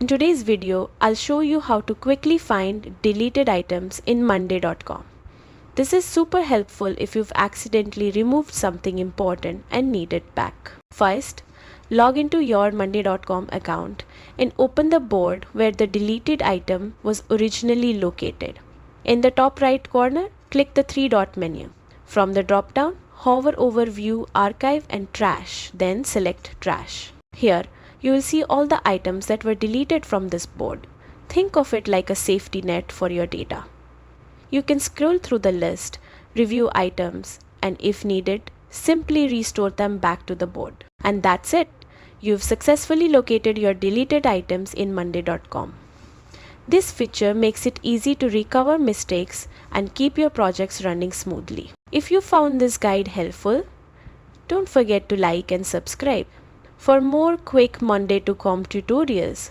In today's video, I'll show you how to quickly find deleted items in monday.com. This is super helpful if you've accidentally removed something important and need it back. First, log into your monday.com account and open the board where the deleted item was originally located. In the top right corner, click the three-dot menu. From the drop-down, hover over View, Archive and Trash, then select Trash. Here, you will see all the items that were deleted from this board. Think of it like a safety net for your data. You can scroll through the list, review items, and if needed, simply restore them back to the board. And that's it. You've successfully located your deleted items in monday.com. This feature makes it easy to recover mistakes and keep your projects running smoothly. If you found this guide helpful, don't forget to like and subscribe. For more quick Monday.com tutorials,